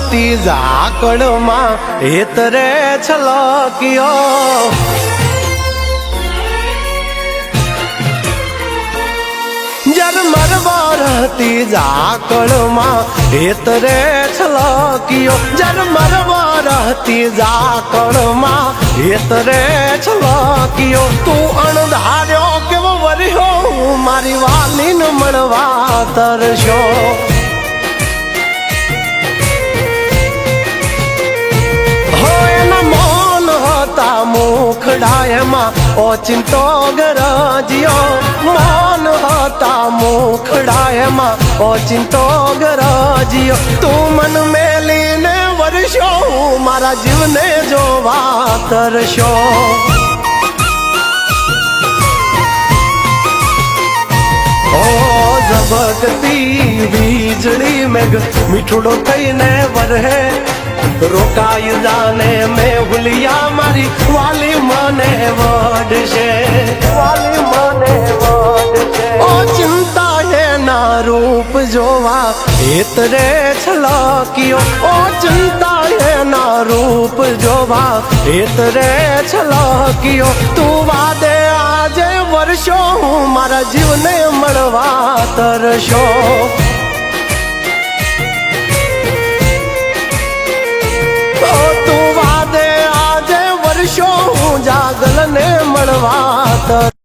વરહતી ઝાકળમાં હેતરે છલક્યો ઝરમર વરહતી ઝાકળમાં હેતરે છલક્યો ઝરમર વરહતી ઝાકળમાં હેતરે છલક્યો તું અણધાર્યો કેવો વર્યો મારી વાલીને મળવા તરશો મુખડાયમાં ઓચિંતો ગરજ્યો મૌન હતા મુખડાયમાં ઓચિંતો ગરજ્યો તું મન મેલીને વર્ષો મારા જીવને જોવા તરશો ઓ ઝબકતી વીજળી મેઘ મીઠુડો થઈને વરહે રોકાઈ જાને મેં ભૂલિયા મારી વાલી મને વડશે વાલી મને વડશે ઓ ચિંતા એના રૂપ જોવા હેતરે છલક્યો ઓ ચિંતા એના રૂપ જોવા હેતરે છલક્યો તું વાદે આજે વર્ષો હું મારા જીવને મળવા તરશો જાગલ ને મળવા